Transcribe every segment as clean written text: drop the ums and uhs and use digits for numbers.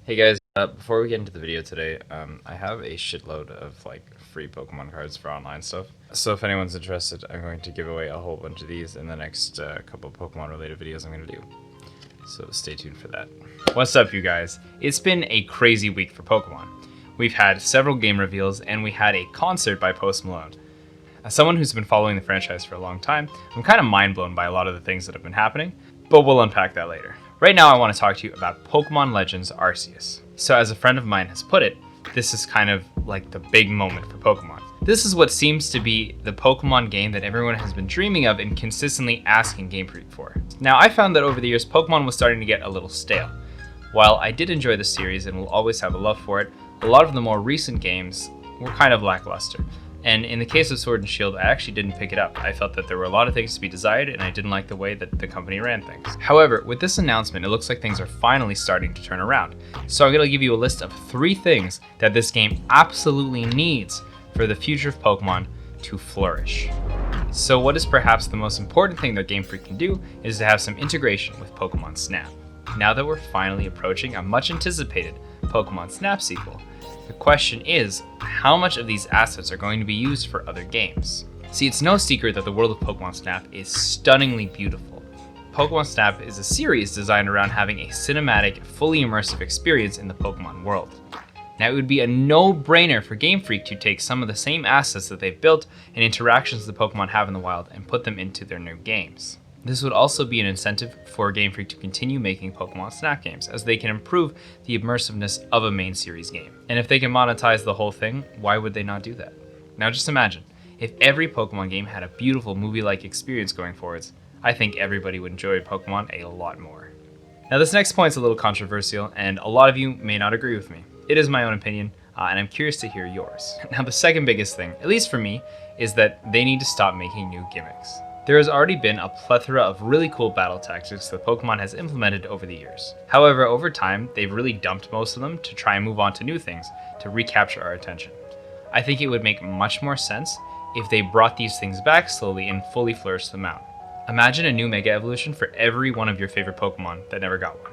Hey guys, before we get into the video today, I have a shitload of free Pokemon cards for online stuff. So if anyone's interested, I'm going to give away a whole bunch of these in the next couple Pokemon related videos I'm going to do. So stay tuned for that. What's up, you guys? It's been a crazy week for Pokemon. We've had several game reveals and we had a concert by Post Malone. As someone who's been following the franchise for a long time, I'm kind of mind blown by a lot of the things that have been happening, but we'll unpack that later. Right now I want to talk to you about Pokemon Legends Arceus. So as a friend of mine has put it, this is kind of like the big moment for Pokemon. This is what seems to be the Pokemon game that everyone has been dreaming of and consistently asking Game Freak for. Now I found that over the years Pokemon was starting to get a little stale. While I did enjoy the series and will always have a love for it, a lot of the more recent games were kind of lackluster. And in the case of Sword and Shield, I actually didn't pick it up. I felt that there were a lot of things to be desired, and I didn't like the way that the company ran things. However, with this announcement, it looks like things are finally starting to turn around. So I'm going to give you a list of 3 things that this game absolutely needs for the future of Pokemon to flourish. So what is perhaps the most important thing that Game Freak can do is to have some integration with Pokemon Snap. Now that we're finally approaching a much anticipated Pokemon Snap sequel, the question is, how much of these assets are going to be used for other games? See, it's no secret that the world of Pokemon Snap is stunningly beautiful. Pokemon Snap is a series designed around having a cinematic, fully immersive experience in the Pokemon world. Now, it would be a no-brainer for Game Freak to take some of the same assets that they've built and interactions the Pokemon have in the wild and put them into their new games. This would also be an incentive for Game Freak to continue making Pokemon Snap games, as they can improve the immersiveness of a main series game. And if they can monetize the whole thing, why would they not do that? Now just imagine, if every Pokemon game had a beautiful movie-like experience going forwards, I think everybody would enjoy Pokemon a lot more. Now this next point is a little controversial, and a lot of you may not agree with me. It is my own opinion, and I'm curious to hear yours. Now the second biggest thing, at least for me, is that they need to stop making new gimmicks. There has already been a plethora of really cool battle tactics that Pokemon has implemented over the years. However, over time, they've really dumped most of them to try and move on to new things to recapture our attention. I think it would make much more sense if they brought these things back slowly and fully flourished them out. Imagine a new Mega Evolution for every one of your favorite Pokemon that never got one.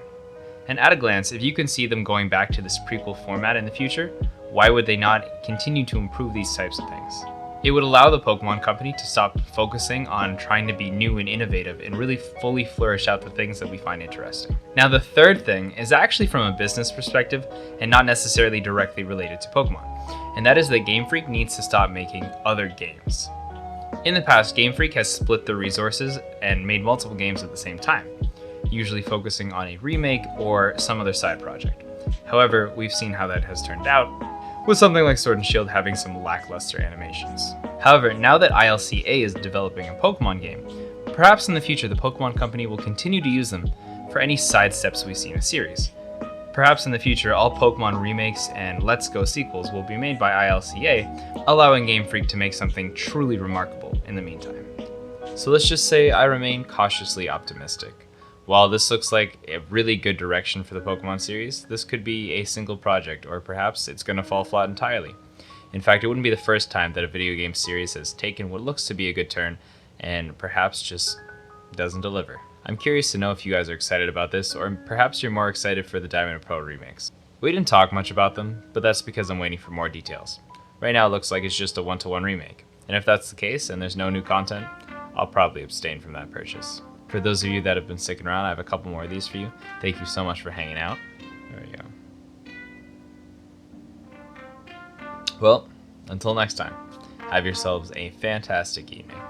And at a glance, if you can see them going back to this prequel format in the future, why would they not continue to improve these types of things? It would allow the Pokemon Company to stop focusing on trying to be new and innovative and really fully flourish out the things that we find interesting. Now the third thing is actually from a business perspective and not necessarily directly related to Pokemon, and that is that Game Freak needs to stop making other games. In the past, Game Freak has split the resources and made multiple games at the same time, usually focusing on a remake or some other side project. However, we've seen how that has turned out, with something like Sword and Shield having some lackluster animations. However, now that ILCA is developing a Pokemon game, perhaps in the future the Pokemon Company will continue to use them for any side steps we see in a series. Perhaps in the future all Pokemon remakes and Let's Go sequels will be made by ILCA, allowing Game Freak to make something truly remarkable in the meantime. So let's just say I remain cautiously optimistic. While this looks like a really good direction for the Pokemon series, this could be a single project, or perhaps it's going to fall flat entirely. In fact, it wouldn't be the first time that a video game series has taken what looks to be a good turn and perhaps just doesn't deliver. I'm curious to know if you guys are excited about this, or perhaps you're more excited for the Diamond and Pearl remakes. We didn't talk much about them, but that's because I'm waiting for more details. Right now it looks like it's just a 1-to-1 remake, and if that's the case and there's no new content, I'll probably abstain from that purchase. For those of you that have been sticking around, I have a couple more of these for you. Thank you so much for hanging out. There we go. Well, until next time, have yourselves a fantastic evening.